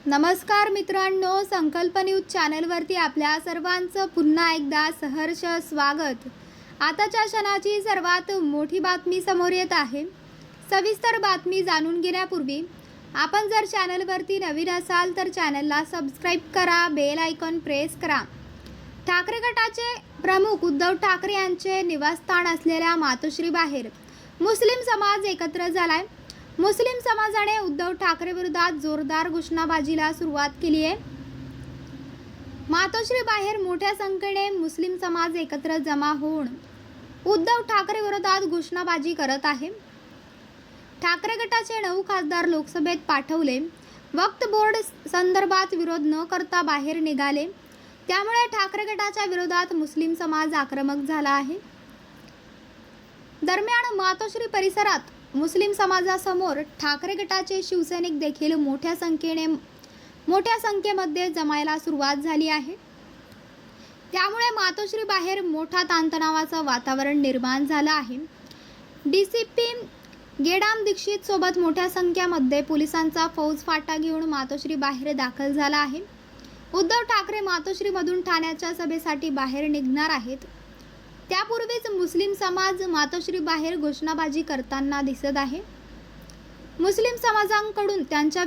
नमस्कार मित्रांनो, संकल्प न्यूज चॅनलवरती आपल्या सर्वांचं पुन्हा एकदा सहर्ष स्वागत। आताच्या क्षणाची सर्वात मोठी बातमी समोर येत आहे। सविस्तर बातमी जाणून घेण्यापूर्वी आपण जर चॅनलवरती नवीन असाल तर चॅनलला सबस्क्राइब करा, बेल आयकॉन प्रेस करा। ठाकरे गटाचे प्रमुख उद्धव ठाकरे यांचे निवासस्थान असलेल्या मातोश्री बाहेर मुस्लिम समाज एकत्र झालाय। मुस्लिम समाजाने उद्धव ठाकरे विरोधात जोरदार घोषणाबाजीला सुरुवात केली आहे। मातोश्री बाहेर मोठ्या संख्येने मुस्लिम समाज एकत्र जमा होऊन उद्धव ठाकरे विरोधात घोषणाबाजी करत आहे। ठाकरे गटाचे 9 खासदार लोकसभेत पाठवले। वक्फ बोर्ड संदर्भात विरोध न करता बाहेर निघाले। त्यामुळे ठाकरे गटाच्या विरोधात मुस्लिम समाज आक्रमक झाला आहे। दरम्यान मातोश्री परिसरात मुस्लिम समाजासमोर ठाकरे गटाचे शिवसैनिक देखील मोठ्या संख्येमध्ये जमायला सुरुवात झाली आहे। त्यामुळे मातोश्री बाहेर मोठा ताणतणावाचं वातावरण निर्माण झालं आहे। डीसीपी गेडाम दीक्षित सोबत मोठ्या संख्येमध्ये पोलिसांचा फौज फाटा घेऊन मातोश्री बाहेर दाखल झाला आहे। उद्धव ठाकरे मातोश्रीमधून ठाण्याच्या सभेसाठी बाहेर निघणार आहेत। त्यापूर्वीच मुस्लिम समाज मातोश्री बाहेर घोषणाबाजी करताना दिसत आहे। मुस्लिम समाजांकडून त्यांचा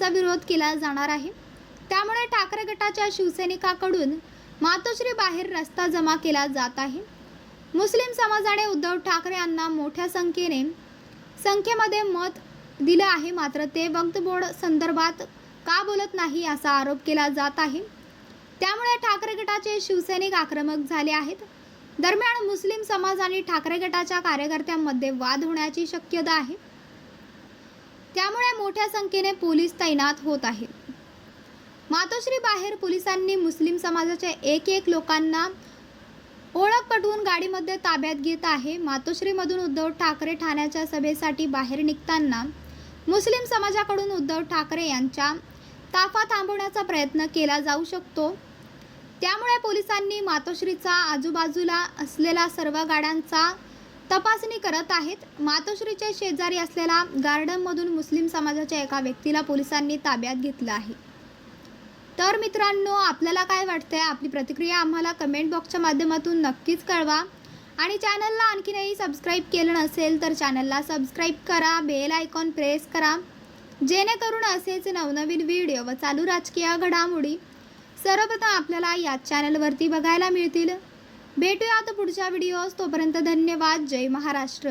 विरोध केला जाणार आहे। त्यामुळे ठाकरे गटाच्या शिवसैनिकांकडून मातोश्री बाहेर रस्ता जमा केला जात आहे। मुस्लिम समाजाने उद्धव ठाकरे यांना मोठ्या संख्येमध्ये मत दिलं आहे, मात्र ते वक्फ बोर्ड संदर्भात का बोलत नाही असा आरोप केला जात आहे। त्यामुळे ठाकरे गटाचे शिवसैनिक आक्रमक झाले आहेत। दरम्यान मुस्लिम समाज आणि ठाकरे गटाच्या कार्यकर्त्यांमध्ये वाद होण्याची शक्यता आहे। त्यामुळे मोठ्या संख्येने पोलीस तैनात होत आहेत। मातोश्री बाहेर पोलिसांनी मुस्लिम समाजाच्या एक लोकांना ओळख पटवून गाडीमध्ये ताब्यात घेत आहे। मातोश्रीमधून उद्धव ठाकरे ठाण्याच्या सभेसाठी बाहेर निघताना मुस्लिम समाजाकडून उद्धव ठाकरे यांचा ताफा थांबवण्याचा प्रयत्न केला जाऊ शकतो। त्यामुळे पोलिसांनी मातोश्रीचा आजूबाजूला असलेल्या सर्व गाड्यांचा तपासणी करत आहेत। मातोश्रीचे शेजारी असलेल्या गार्डनमधून मुस्लिम समाजाच्या एका व्यक्तीला पोलिसांनी ताब्यात घेतलं आहे। तर मित्रांनो, आपल्याला काय वाटतंय? आपली प्रतिक्रिया आम्हाला कमेंट बॉक्सच्या माध्यमातून नक्कीच कळवा आणि चॅनलला आणखीनही सबस्क्राइब केलं नसेल तर चॅनलला सबस्क्राइब करा, बेल आयकॉन प्रेस करा, जेणेकरून असेच नवनवीन व्हिडिओ व चालू राजकीय घडामोडी सर्वप्रथम आपल्याला या चॅनलवरती बघायला मिळतील। भेटूयात पुढच्या व्हिडिओज, तोपर्यंत धन्यवाद। जय महाराष्ट्र।